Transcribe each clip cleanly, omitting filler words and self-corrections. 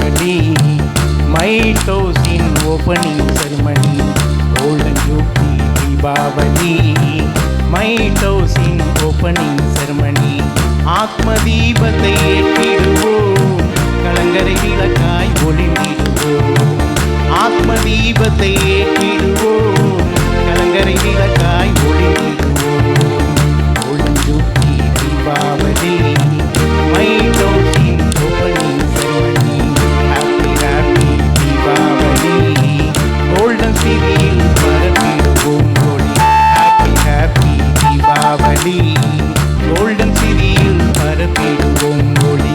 Diwali, my toes in opening ceremony. Golden Jubilee Diwali, my toes in opening ceremony. ஆத்ம தீபத்தை ஏற்றிடுவோம், கலங்கரை விளக்காய் ஒளிந்திடுவோம். ஆத்ம தீபத்தை ஏற்றிடுவோம், கலங்கரை விளக்காய் ஒளிந்திடுவோம். Golden Jubilee Diwali, my toes in opening ceremony. Happy happy Diwali, golden சிரியில் பரப்பிடுவோம் ஒளி. Happy happy Diwali, golden சிரியில் பரப்பிடுவோம் ஒளி.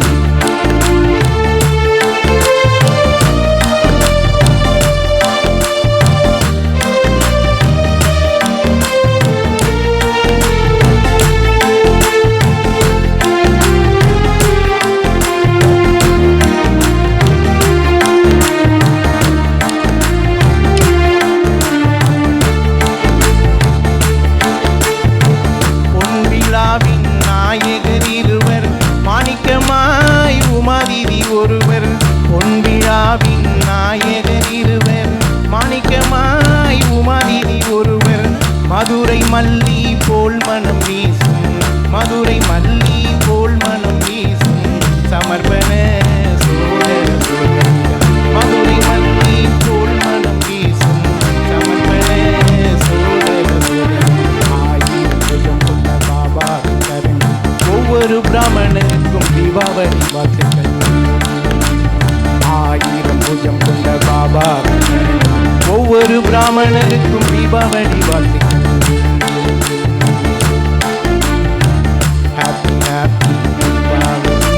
நாயகர் இருவர், மாணிக்கமாய் உமாதிதி ஒருவர். பொன்விழாவின் நாயகர் இருவர், மாணிக்கமாய் உமாதிதி ஒருவர். மதுரை மல்லி போல் மனம் வீசும், மதுரை மல்லி போல் மனம் வீசும் சமர்ப்பண சோழர் சோழர்கள். மதுரை மல்லி போல் மனம் வீசும் சமர்ப்பண சோழர் சோழர்கள். ஆயிரம் புஜம் கொண்ட பாபா கருணை, ஒவ்வொரு பிராமணனுக்கும் தீபாவளி வாழ்த்துக்கள். ஆயிரம் புஜம் கொண்ட பாபா கருணை, ஒவ்வொரு பிராமணனுக்கும் தீபாவளி வாழ்த்துக்கள். ஹாப்பி ஹாப்பி தீபாவளி,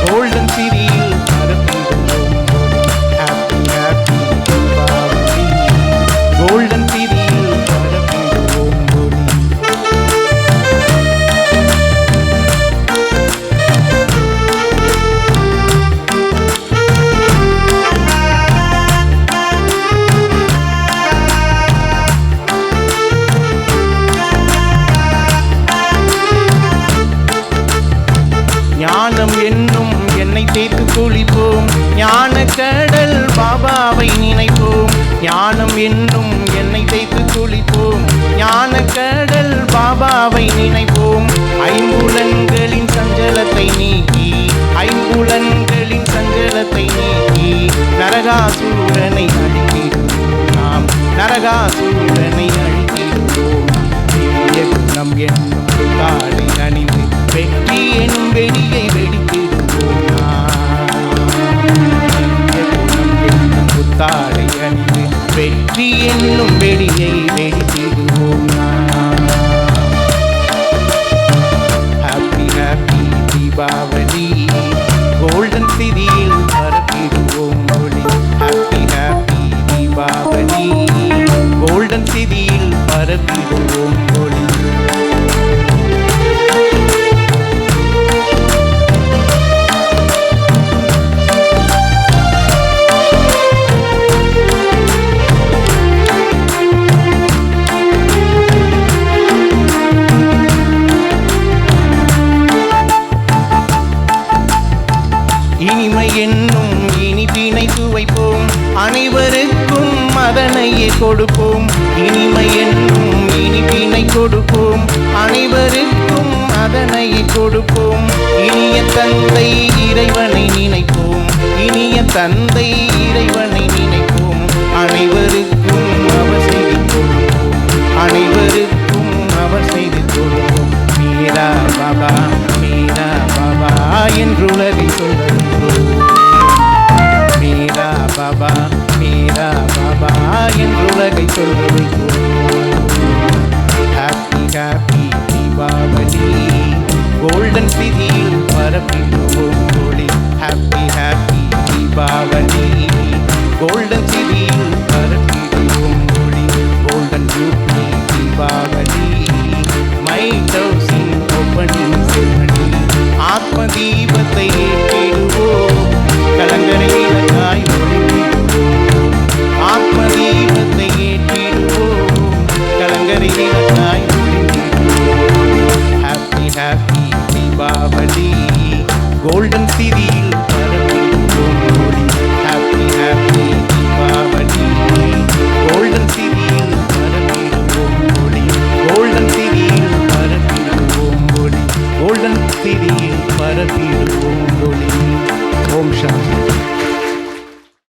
கோல்டன் சிரியில் பரப்பிடுவோம். ஹாப்பி ஹாப்பி தீபாவளி, கோல்டன் சிரியில் பரப்பிடுவோம் ஒளி. ஞானம் என்னும் எண்ணெய் தேய்த்து குளிப்போம், ஞான கடல் பாபாவை நினைப்போம். ஞானம் என்னும் எண்ணெய் தேய்த்து குளிப்போம், ஞான கடல் பாபாவை நினைப்போம். ஐம்புலன்களின் சஞ்சலத்தை நீக்கி, ஐம்புலன்களின் சஞ்சலத்தை நீக்கி நரகாசூரனை அழித்திடுவோம் நாம், நரகாசூரனை அழித்திடுவோம். தீய குணம் என்னும் தாளை அணிந்து வெற்றி எனும் வெடியை வெடித்திடுவோம் நாம். தீய குணம் என்னும் புத்தாடை அணிந்து வெற்றி என்னும் வெடியை வெடித்திடுவோம் நாம். ஹாப்பி ஹாப்பி தீபாவளி, கோல்டன் சிரியில் பரப்பிடுவோம் ஒளி. ஹாப்பி ஹாப்பி தீபாவளி, கோல்டன் சிரியில் பரப்பிடுவோம் ஒளி. இனிமை என்னும் இனிப்பினை சுவைப்போம், அனைவருக்கும் அதனையே கொடுப்போம். இனிமை என்னும் இனிப்பினை கொடுப்போம், அனைவருக்கும் அதனையே கொடுப்போம். இனிய தந்தை இறைவனை நினைப்போம், இனிய தந்தை இறைவனை நினைப்போம். அனைவருக்கும் அவர் செய்து கொடுப்போம், அனைவருக்கும் அவர் செய்து கொடுப்போம். மீரா பாபா, மீரா பாபா என்று உலகை சொல்லுவோம். மீரா பாபா, மீரா பாபா என்று உலகை சொல்ல வைப்போம். ஹாப்பி ஹாப்பி தீபாவளி, கோல்டன் சிரியில் பரப்பிடுவோம் ஒளி. ஹாப்பி ஹாப்பி தீபாவளி, கோல்டன் சிரியில் பரப்பிடுவோம் ஒளி. கோல்டன் ஜூப்ளி தீபாவளி, மை டவுசின் ஓப்பனிங் செரமனி. ஆத்ம தீபத்தை ஏற்றிடுவோம், கலங்கரை விளக்காய் ஒளிந்திடுவோம். ஆத்ம தீபத்தை ஏற்றிடுவோம், கலங்கரை விளக்காய்